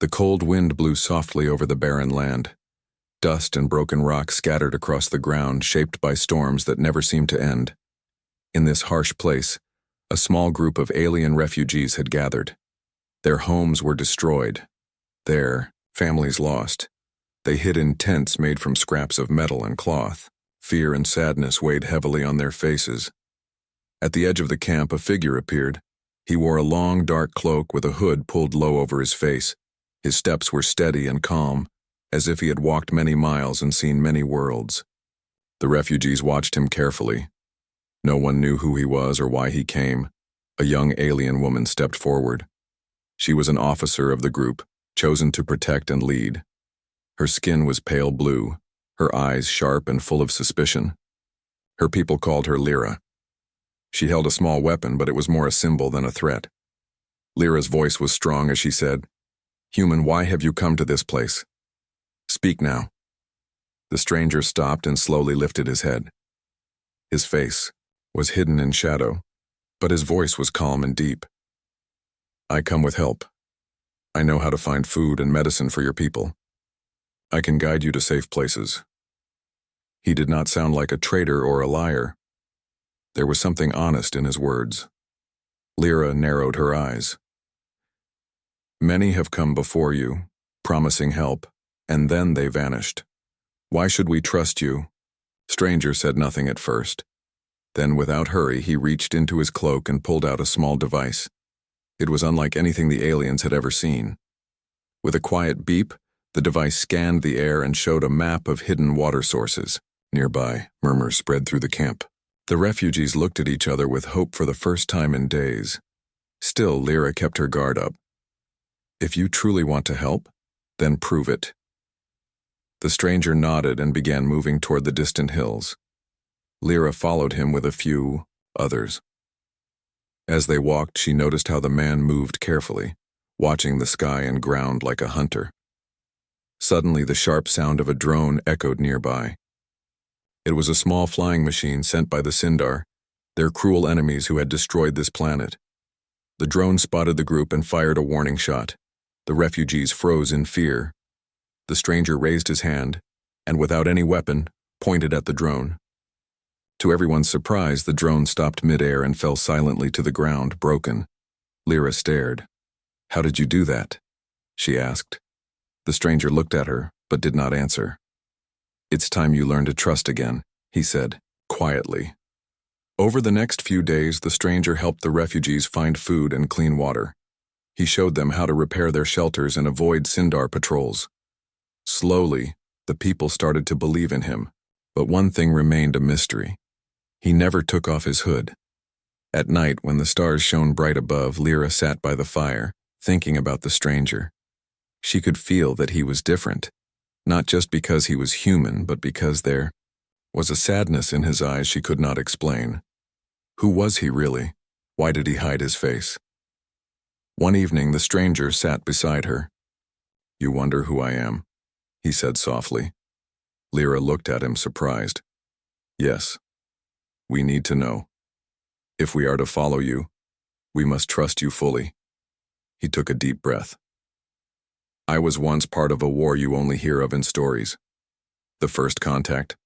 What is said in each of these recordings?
The cold wind blew softly over the barren land. Dust and broken rocks scattered across the ground, shaped by storms that never seemed to end. In this harsh place, a small group of alien refugees had gathered. Their homes were destroyed. Their families lost. They hid in tents made from scraps of metal and cloth. Fear and sadness weighed heavily on their faces. At the edge of the camp, a figure appeared. He wore a long, dark cloak with a hood pulled low over his face. His steps were steady and calm, as if he had walked many miles and seen many worlds. The refugees watched him carefully. No one knew who he was or why he came. A young alien woman stepped forward. She was an officer of the group, chosen to protect and lead. Her skin was pale blue, her eyes sharp and full of suspicion. Her people called her Lyra. She held a small weapon, but it was more a symbol than a threat. Lyra's voice was strong as she said, "Human, why have you come to this place? Speak now." The stranger stopped and slowly lifted his head. His face was hidden in shadow, but his voice was calm and deep. "I come with help. I know how to find food and medicine for your people. I can guide you to safe places." He did not sound like a traitor or a liar. There was something honest in his words. Lyra narrowed her eyes. "Many have come before you, promising help, and then they vanished. Why should we trust you?" Stranger said nothing at first. Then, without hurry, he reached into his cloak and pulled out a small device. It was unlike anything the aliens had ever seen. With a quiet beep, the device scanned the air and showed a map of hidden water sources. Nearby, murmurs spread through the camp. The refugees looked at each other with hope for the first time in days. Still, Lyra kept her guard up. "If you truly want to help, then prove it." The stranger nodded and began moving toward the distant hills. Lyra followed him with a few others. As they walked, she noticed how the man moved carefully, watching the sky and ground like a hunter. Suddenly, the sharp sound of a drone echoed nearby. It was a small flying machine sent by the Sindar, their cruel enemies who had destroyed this planet. The drone spotted the group and fired a warning shot. The refugees froze in fear. The stranger raised his hand, and without any weapon, pointed at the drone. To everyone's surprise, the drone stopped midair and fell silently to the ground, broken. Lyra stared. "How did you do that?" she asked. The stranger looked at her, but did not answer. "It's time you learn to trust again," he said, quietly. Over the next few days, the stranger helped the refugees find food and clean water. He showed them how to repair their shelters and avoid Sindar patrols. Slowly, the people started to believe in him, but one thing remained a mystery. He never took off his hood. At night, when the stars shone bright above, Lyra sat by the fire, thinking about the stranger. She could feel that he was different, not just because he was human, but because there was a sadness in his eyes she could not explain. Who was he really? Why did he hide his face? One evening, the stranger sat beside her. "You wonder who I am?" he said softly. Lyra looked at him, surprised. "Yes. We need to know. If we are to follow you, we must trust you fully." He took a deep breath. "I was once part of a war you only hear of in stories. The First Contact.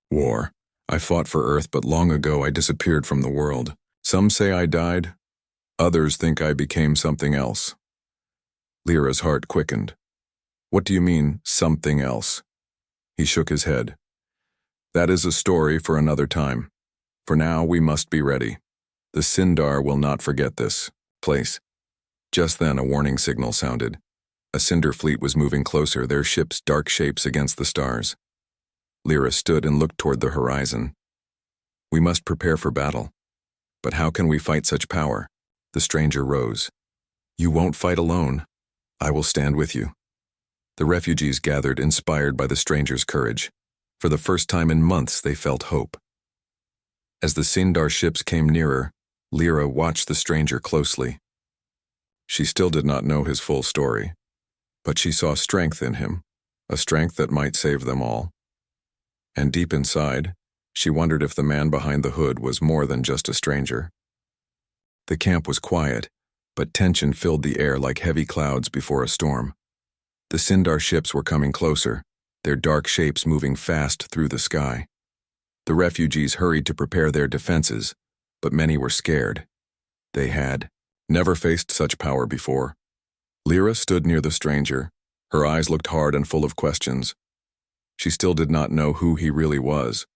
War. I fought for Earth, but long ago I disappeared from the world. Some say I died. Others think I became something else." Lyra's heart quickened. "What do you mean, something else?" He shook his head. "That is a story for another time. For now, we must be ready. The Sindar will not forget this place." Just then, a warning signal sounded. A cinder fleet was moving closer, their ships dark shapes against the stars. Lyra stood and looked toward the horizon. "We must prepare for battle. But how can we fight such power?" The stranger rose. "You won't fight alone. I will stand with you." The refugees gathered, inspired by the stranger's courage. For the first time in months, they felt hope. As the Sindar ships came nearer, Lyra watched the stranger closely. She still did not know his full story, but she saw strength in him, a strength that might save them all. And deep inside, she wondered if the man behind the hood was more than just a stranger. The camp was quiet, but tension filled the air like heavy clouds before a storm. The Sindar ships were coming closer, their dark shapes moving fast through the sky. The refugees hurried to prepare their defenses, but many were scared. They had never faced such power before. Lyra stood near the stranger. Her eyes looked hard and full of questions. She still did not know who he really was.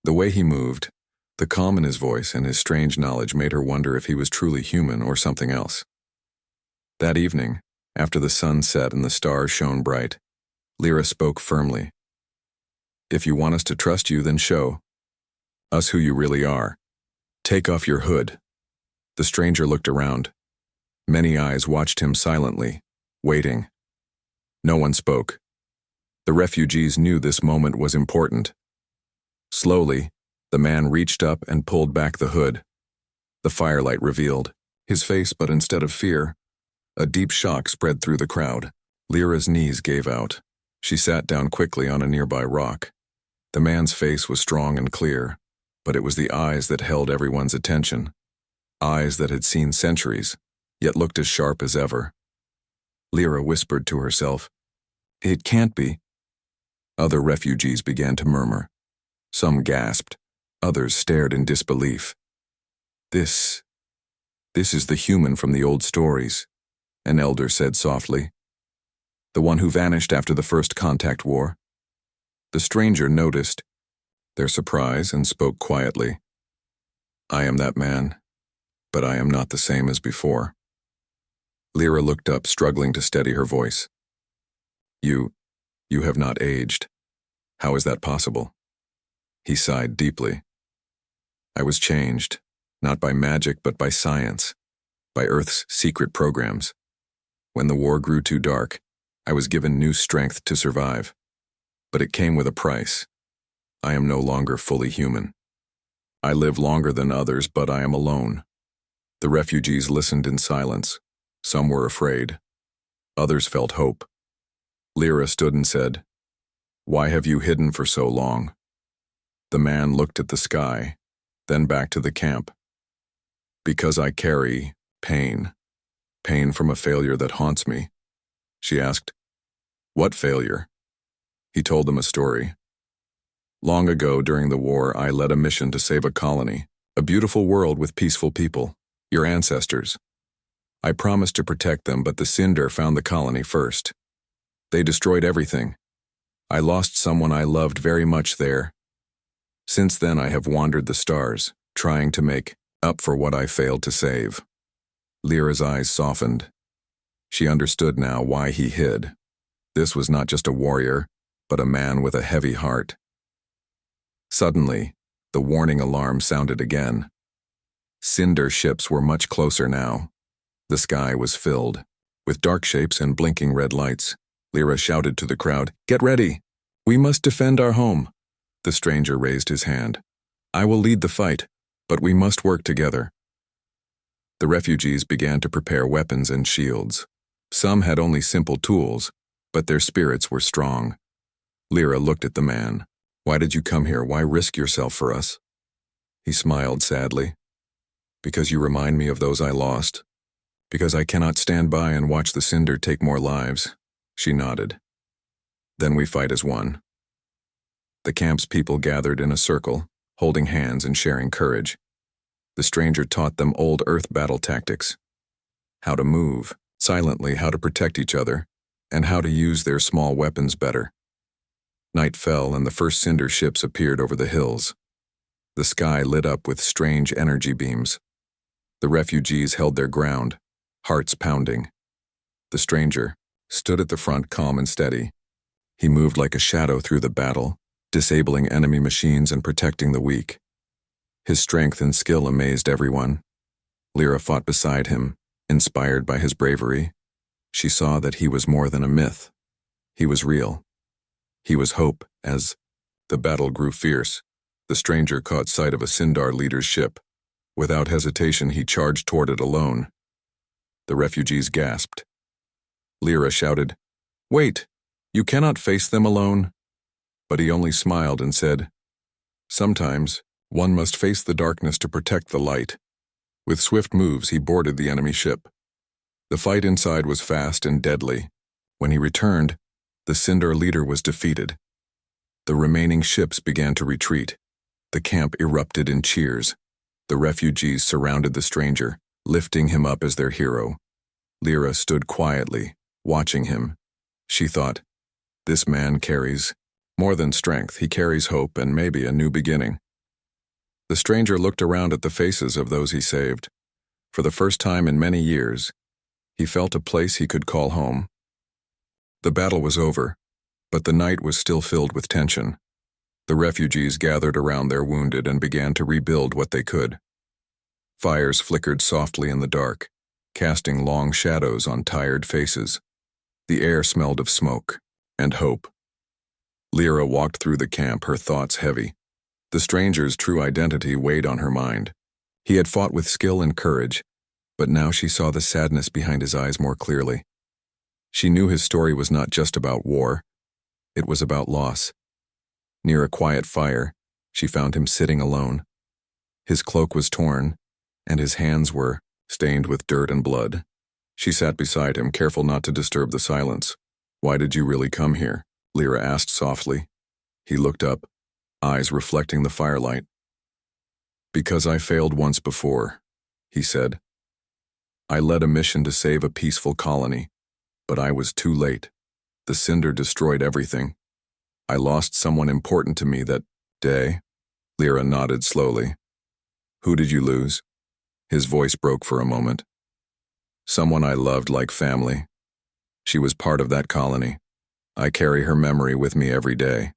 The way he moved, the calm in his voice and his strange knowledge made her wonder if he was truly human or something else. That evening, after the sun set and the stars shone bright, Lyra spoke firmly. "If you want us to trust you, then show us who you really are. Take off your hood." The stranger looked around. Many eyes watched him silently, waiting. No one spoke. The refugees knew this moment was important. Slowly, the man reached up and pulled back the hood. The firelight revealed his face, but instead of fear, a deep shock spread through the crowd. Lyra's knees gave out. She sat down quickly on a nearby rock. The man's face was strong and clear, but it was the eyes that held everyone's attention. Eyes that had seen centuries, yet looked as sharp as ever. Lyra whispered to herself, "It can't be." Other refugees began to murmur. Some gasped, others stared in disbelief. This is the human from the old stories," an elder said softly. "The one who vanished after the first contact war." The stranger noticed their surprise and spoke quietly. "I am that man, but I am not the same as before." Lyra looked up, struggling to steady her voice. You have not aged. How is that possible?" He sighed deeply. "I was changed, not by magic but by science, by Earth's secret programs. When the war grew too dark, I was given new strength to survive. But it came with a price. I am no longer fully human. I live longer than others, but I am alone." The refugees listened in silence. Some were afraid. Others felt hope. Lyra stood and said, "Why have you hidden for so long?" The man looked at the sky, then back to the camp. "Because I carry pain from a failure that haunts me." She asked, "What failure?" He told them a story. "Long ago during the war, I led a mission to save a colony, a beautiful world with peaceful people, your ancestors. I promised to protect them, but the Sindar found the colony first. They destroyed everything. I lost someone I loved very much there. Since then I have wandered the stars, trying to make up for what I failed to save." Lyra's eyes softened. She understood now why he hid. This was not just a warrior, but a man with a heavy heart. Suddenly, the warning alarm sounded again. Sindar ships were much closer now. The sky was filled with dark shapes and blinking red lights. Lyra shouted to the crowd, "Get ready! We must defend our home." The stranger raised his hand. "I will lead the fight, but we must work together." The refugees began to prepare weapons and shields. Some had only simple tools, but their spirits were strong. Lyra looked at the man. "Why did you come here? Why risk yourself for us?" He smiled sadly. "Because you remind me of those I lost. Because I cannot stand by and watch the Sindar take more lives." She nodded. "Then we fight as one." The camp's people gathered in a circle, holding hands and sharing courage. The stranger taught them old Earth battle tactics. How to move silently, how to protect each other, and how to use their small weapons better. Night fell and the first Sindar ships appeared over the hills. The sky lit up with strange energy beams. The refugees held their ground, hearts pounding. The stranger stood at the front, calm and steady. He moved like a shadow through the battle, disabling enemy machines and protecting the weak. His strength and skill amazed everyone. Lyra fought beside him, inspired by his bravery. She saw that he was more than a myth. He was real. He was hope. As the battle grew fierce, the stranger caught sight of a Sindar leader's ship. Without hesitation, he charged toward it alone. The refugees gasped. Lyra shouted, "Wait! You cannot face them alone." But he only smiled and said, "Sometimes one must face the darkness to protect the light." With swift moves, he boarded the enemy ship. The fight inside was fast and deadly. When he returned, the Sindar leader was defeated. The remaining ships began to retreat. The camp erupted in cheers. The refugees surrounded the stranger, lifting him up as their hero. Lyra stood quietly, watching him. She thought, this man carries more than strength. He carries hope and maybe a new beginning. The stranger looked around at the faces of those he saved. For the first time in many years, he felt a place he could call home. The battle was over, but the night was still filled with tension. The refugees gathered around their wounded and began to rebuild what they could. Fires flickered softly in the dark, casting long shadows on tired faces. The air smelled of smoke and hope. Lyra walked through the camp, her thoughts heavy. The stranger's true identity weighed on her mind. He had fought with skill and courage, but now she saw the sadness behind his eyes more clearly. She knew his story was not just about war. It was about loss. Near a quiet fire, she found him sitting alone. His cloak was torn, and his hands were stained with dirt and blood. She sat beside him, careful not to disturb the silence. "Why did you really come here?" Lyra asked softly. He looked up, eyes reflecting the firelight. "Because I failed once before," he said. "I led a mission to save a peaceful colony, but I was too late. The Cinder destroyed everything. I lost someone important to me that day." Lyra nodded slowly. "Who did you lose?" His voice broke for a moment. "Someone I loved like family. She was part of that colony. I carry her memory with me every day.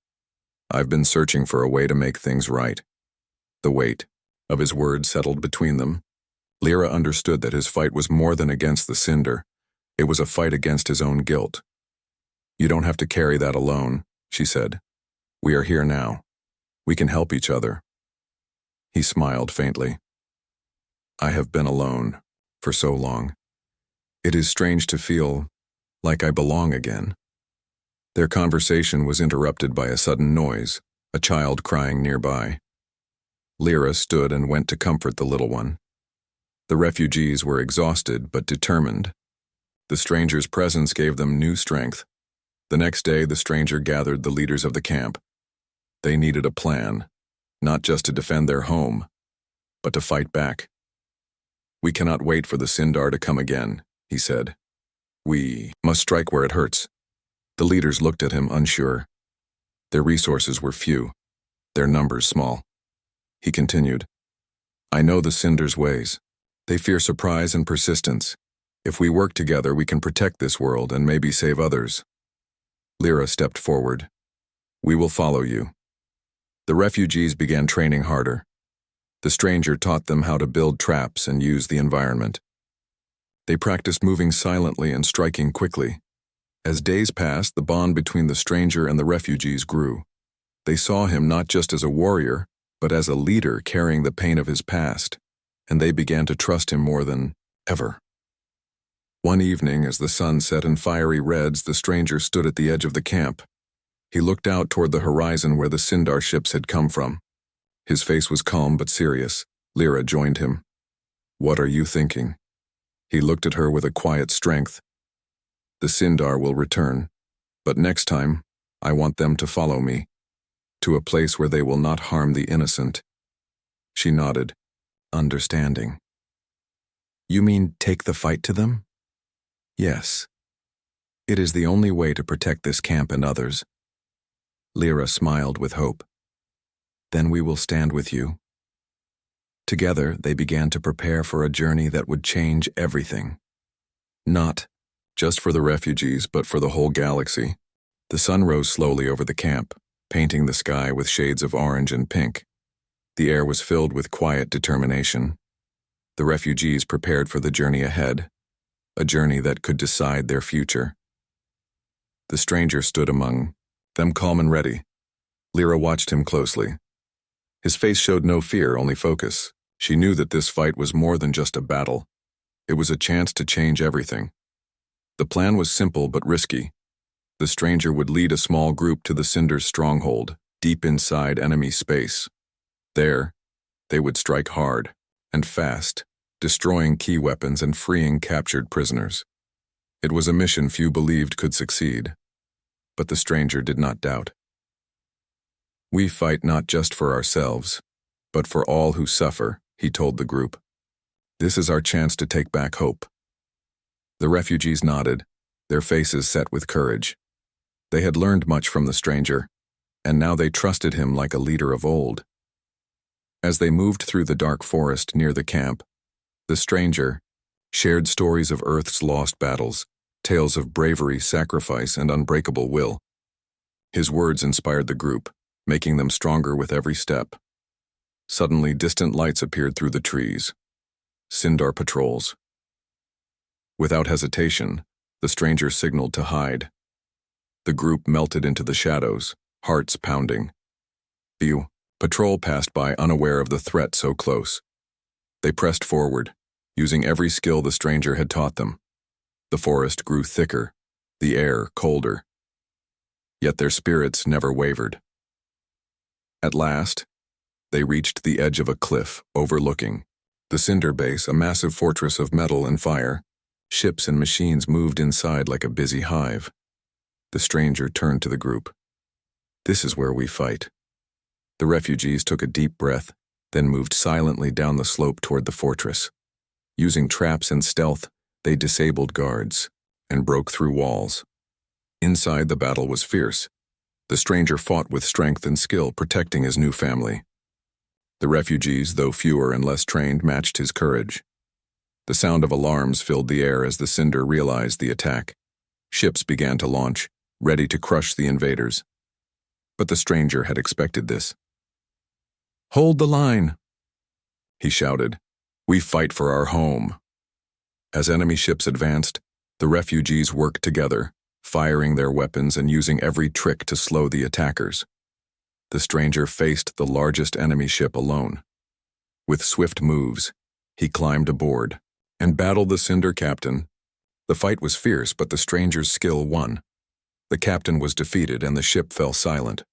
I've been searching for a way to make things right." The weight of his words settled between them. Lyra understood that his fight was more than against the Cinder. It was a fight against his own guilt. "You don't have to carry that alone," she said. "We are here now. We can help each other." He smiled faintly. "I have been alone for so long. It is strange to feel like I belong again." Their conversation was interrupted by a sudden noise, a child crying nearby. Lyra stood and went to comfort the little one. The refugees were exhausted but determined. The stranger's presence gave them new strength. The next day, the stranger gathered the leaders of the camp. They needed a plan, not just to defend their home, but to fight back. "We cannot wait for the Sindar to come again," he said. "We must strike where it hurts." The leaders looked at him unsure. Their resources were few, their numbers small. He continued, "I know the Cinder's ways. They fear surprise and persistence. If we work together, we can protect this world and maybe save others." Lyra stepped forward. "We will follow you." The refugees began training harder. The stranger taught them how to build traps and use the environment. They practiced moving silently and striking quickly. As days passed, the bond between the stranger and the refugees grew. They saw him not just as a warrior, but as a leader carrying the pain of his past, and they began to trust him more than ever. One evening, as the sun set in fiery reds, the stranger stood at the edge of the camp. He looked out toward the horizon where the Sindar ships had come from. His face was calm but serious. Lyra joined him. "What are you thinking?" He looked at her with a quiet strength. "The Sindar will return, but next time, I want them to follow me, to a place where they will not harm the innocent." She nodded, understanding. "You mean take the fight to them?" "Yes. It is the only way to protect this camp and others." Lyra smiled with hope. "Then we will stand with you." Together, they began to prepare for a journey that would change everything. Not just for the refugees, but for the whole galaxy. The sun rose slowly over the camp, painting the sky with shades of orange and pink. The air was filled with quiet determination. The refugees prepared for the journey ahead, a journey that could decide their future. The stranger stood among them, calm and ready. Lyra watched him closely. His face showed no fear, only focus. She knew that this fight was more than just a battle. It was a chance to change everything. The plan was simple but risky. The stranger would lead a small group to the Cinder's stronghold, deep inside enemy space. There, they would strike hard and fast, destroying key weapons and freeing captured prisoners. It was a mission few believed could succeed, but the stranger did not doubt. "We fight not just for ourselves, but for all who suffer," he told the group. "This is our chance to take back hope." The refugees nodded, their faces set with courage. They had learned much from the stranger, and now they trusted him like a leader of old. As they moved through the dark forest near the camp, the stranger shared stories of Earth's lost battles, tales of bravery, sacrifice, and unbreakable will. His words inspired the group, making them stronger with every step. Suddenly, distant lights appeared through the trees. Sindar patrols. Without hesitation, the stranger signaled to hide. The group melted into the shadows, hearts pounding. The patrol passed by, unaware of the threat so close. They pressed forward, using every skill the stranger had taught them. The forest grew thicker, the air colder. Yet their spirits never wavered. At last, they reached the edge of a cliff overlooking the Cinder Base, a massive fortress of metal and fire. Ships and machines moved inside like a busy hive. The stranger turned to the group. "This is where we fight." The refugees took a deep breath, then moved silently down the slope toward the fortress. Using traps and stealth, they disabled guards and broke through walls. Inside, the battle was fierce. The stranger fought with strength and skill, protecting his new family. The refugees, though fewer and less trained, matched his courage. The sound of alarms filled the air as the Cinder realized the attack. Ships began to launch, ready to crush the invaders. But the stranger had expected this. "Hold the line," he shouted. "We fight for our home." As enemy ships advanced, the refugees worked together, firing their weapons and using every trick to slow the attackers. The stranger faced the largest enemy ship alone. With swift moves, he climbed aboard and battled the Cinder captain. The fight was fierce, but the stranger's skill won. The captain was defeated and the ship fell silent.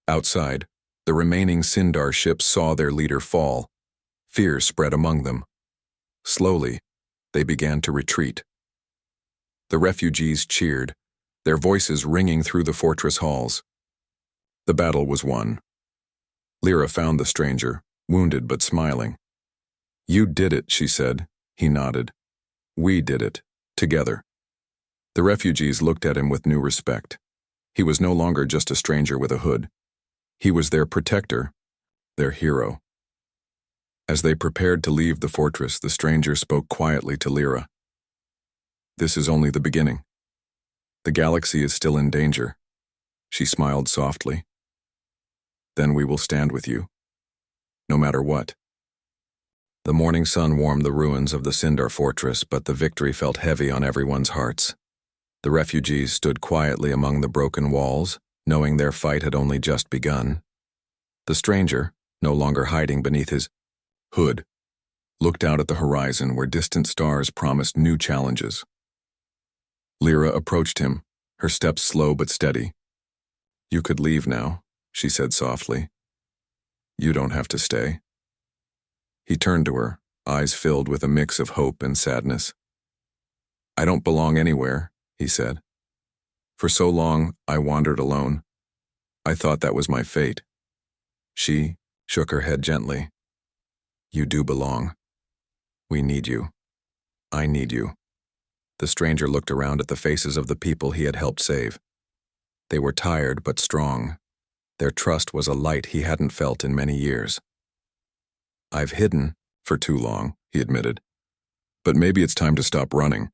Outside, the remaining Sindar ships saw their leader fall. Fear spread among them. Slowly, they began to retreat. The refugees cheered, their voices ringing through the fortress halls. The battle was won. Lyra found the stranger, wounded but smiling. "You did it," she said. He nodded. "We did it, together." The refugees looked at him with new respect. He was no longer just a stranger with a hood. He was their protector, their hero. As they prepared to leave the fortress, the stranger spoke quietly to Lyra. "This is only the beginning. The galaxy is still in danger." She smiled softly. "Then we will stand with you, no matter what." The morning sun warmed the ruins of the Sindar fortress, but the victory felt heavy on everyone's hearts. The refugees stood quietly among the broken walls, knowing their fight had only just begun. The stranger, no longer hiding beneath his hood, looked out at the horizon where distant stars promised new challenges. Lyra approached him, her steps slow but steady. "You could leave now," she said softly. "You don't have to stay." He turned to her, eyes filled with a mix of hope and sadness. "I don't belong anywhere," he said. "For so long, I wandered alone. I thought that was my fate." She shook her head gently. "You do belong. We need you. I need you." The stranger looked around at the faces of the people he had helped save. They were tired but strong. Their trust was a light he hadn't felt in many years. "I've hidden for too long," he admitted. "But maybe it's time to stop running."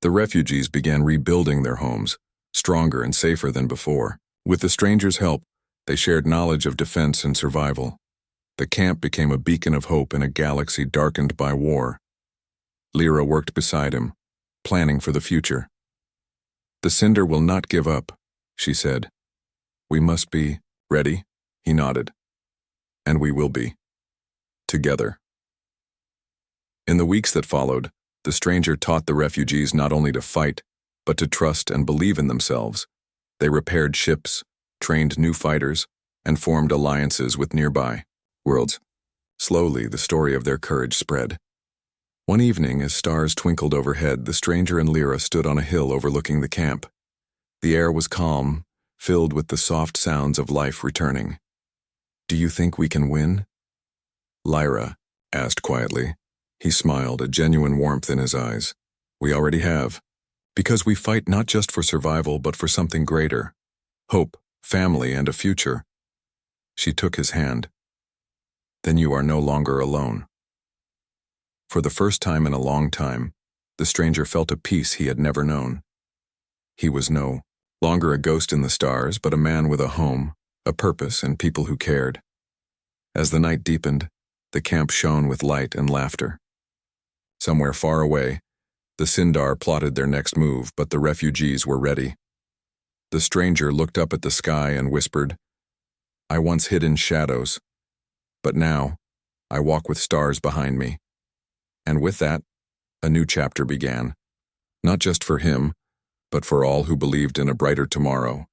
The refugees began rebuilding their homes, stronger and safer than before. With the stranger's help, they shared knowledge of defense and survival. The camp became a beacon of hope in a galaxy darkened by war. Lyra worked beside him, planning for the future. "The Cinder will not give up," she said. "We must be ready," he nodded. "And we will be. Together." In the weeks that followed, the stranger taught the refugees not only to fight, but to trust and believe in themselves. They repaired ships, trained new fighters, and formed alliances with nearby worlds. Slowly, the story of their courage spread. One evening, as stars twinkled overhead, the stranger and Lyra stood on a hill overlooking the camp. The air was calm, filled with the soft sounds of life returning. "Do you think we can win?" Lyra asked quietly. He smiled, a genuine warmth in his eyes. "We already have. Because we fight not just for survival, but for something greater. Hope, family, and a future." She took his hand. "Then you are no longer alone." For the first time in a long time, the stranger felt a peace he had never known. He was no longer a ghost in the stars, but a man with a home, a purpose, and people who cared. As the night deepened, the camp shone with light and laughter. Somewhere far away, the Sindar plotted their next move, but the refugees were ready. The stranger looked up at the sky and whispered, "I once hid in shadows, but now I walk with stars behind me." And with that, a new chapter began, not just for him, but for all who believed in a brighter tomorrow.